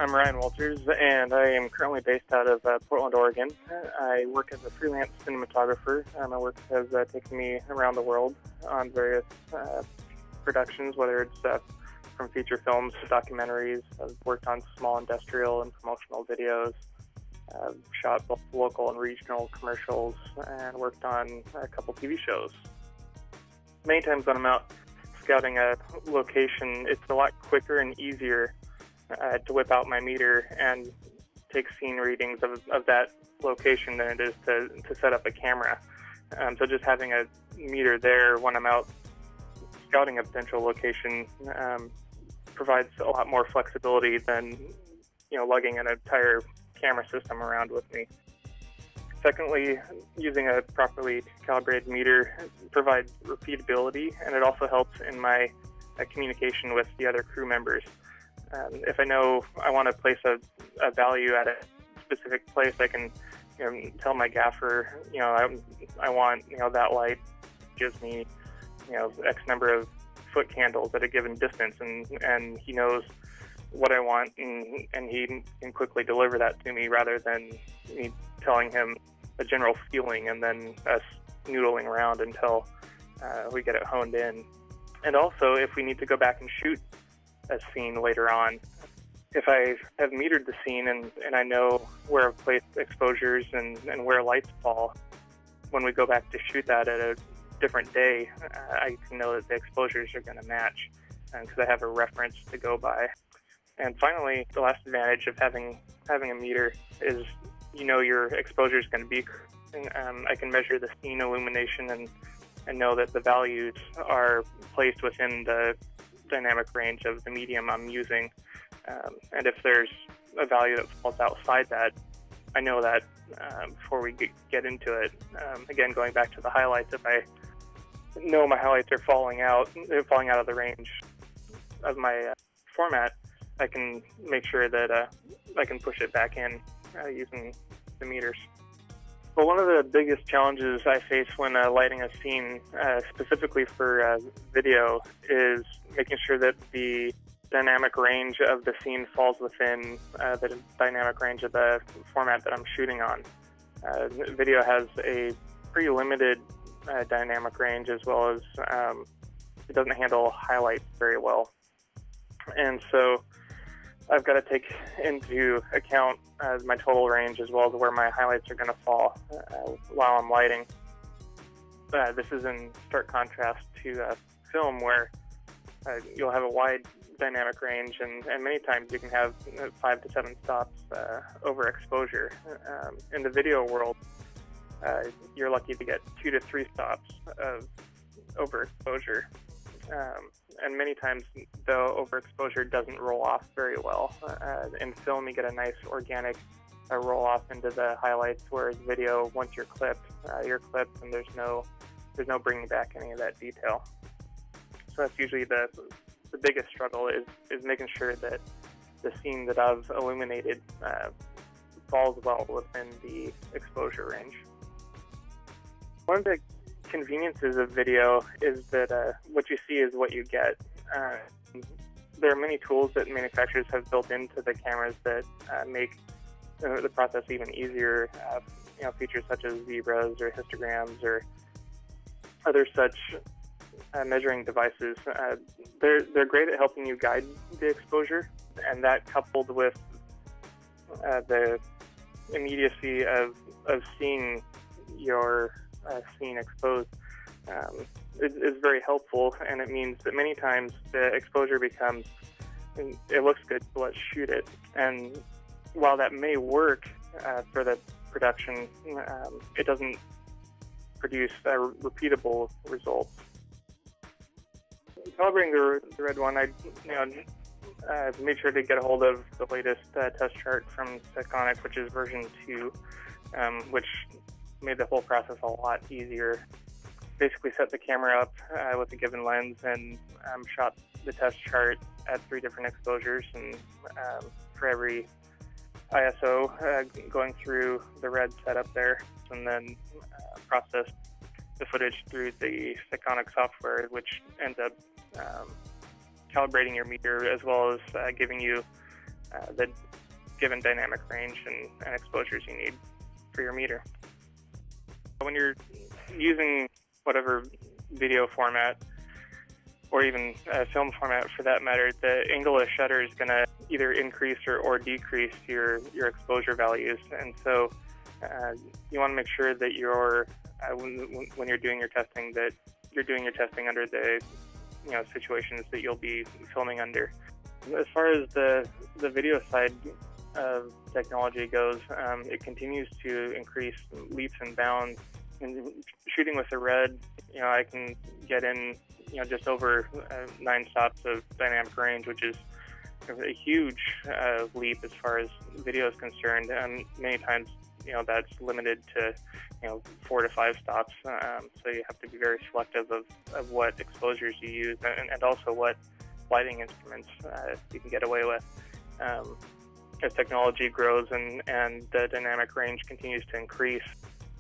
I'm Ryan Walters, and I am currently based out of Portland, Oregon. I work as a freelance cinematographer. My work has taken me around the world on various productions, whether it's from feature films to documentaries. I've worked on small industrial and promotional videos. I've shot both local and regional commercials, and worked on a couple TV shows. Many times when I'm out scouting a location, it's a lot quicker and easier to whip out my meter and take scene readings of that location than it is to set up a camera. So just having a meter there when I'm out scouting a potential location provides a lot more flexibility than lugging an entire camera system around with me. Secondly, using a properly calibrated meter provides repeatability, and it also helps in my communication with the other crew members. If I know I want to place a value at a specific place, I can tell my gaffer, I want that light gives me X number of foot candles at a given distance, and he knows what I want, and he can quickly deliver that to me rather than me telling him a general feeling and then us noodling around until we get it honed in. And also, if we need to go back and shoot a scene later on, if I have metered the scene and I know where I've placed exposures and where lights fall, when we go back to shoot that at a different day, I can know that the exposures are going to match because I have a reference to go by. And finally, the last advantage of having a meter is your exposure is going to be. I can measure the scene illumination and know that the values are placed within the dynamic range of the medium I'm using. And if there's a value that falls outside that, I know that before we get into it. Again, going back to the highlights, if I know my highlights are falling out of the range of my format, I can make sure that I can push it back in using the meters. But one of the biggest challenges I face when lighting a scene, specifically for video, is making sure that the dynamic range of the scene falls within the dynamic range of the format that I'm shooting on. Video has a pretty limited dynamic range, as well as it doesn't handle highlights very well. And so I've got to take into account my total range as well as where my highlights are going to fall while I'm lighting. This is in stark contrast to film, where you'll have a wide dynamic range, and many times you can have 5 to 7 stops over exposure. In the video world, you're lucky to get 2 to 3 stops of overexposure. And many times, though, overexposure doesn't roll off very well. In film, you get a nice organic roll off into the highlights, whereas video, once you're clipped, and there's no bringing back any of that detail. So that's usually the biggest struggle is making sure that the scene that I've illuminated falls well within the exposure range. One of the conveniences of video is that what you see is what you get. There are many tools that manufacturers have built into the cameras that make the process even easier. Features such as zebras or histograms or other such measuring devices. They're great at helping you guide the exposure, and that coupled with the immediacy of seeing your scene exposed is very helpful, and it means that many times the exposure becomes, it looks good, so let's shoot it. And while that may work for the production, it doesn't produce repeatable results. Calibrating the red one, I made sure to get a hold of the latest test chart from Sekonic, which is version 2, which made the whole process a lot easier. Basically set the camera up with a given lens and shot the test chart at 3 different exposures, and for every ISO going through the red setup there, and then processed the footage through the Sekonic software, which ends up calibrating your meter as well as giving you the given dynamic range and exposures you need for your meter. When you're using whatever video format, or even film format for that matter, the angle of shutter is going to either increase or decrease your exposure values. And so you want to make sure that you're, when you're doing your testing, that you're doing your testing under the situations that you'll be filming under. As far as the video side of technology goes, it continues to increase leaps and bounds. In shooting with the Red, I can get in just over 9 stops of dynamic range, which is a huge leap as far as video is concerned. And many times, that's limited to 4 to 5 stops. So you have to be very selective of what exposures you use, and also what lighting instruments you can get away with. As technology grows and the dynamic range continues to increase,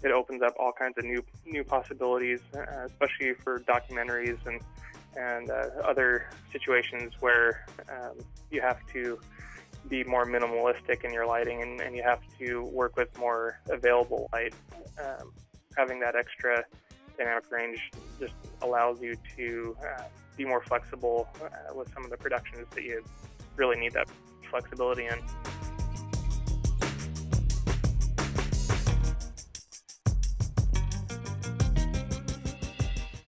it opens up all kinds of new possibilities, especially for documentaries and other situations where you have to be more minimalistic in your lighting, and you have to work with more available light. Having that extra dynamic range just allows you to be more flexible with some of the productions that you really need that flexibility in.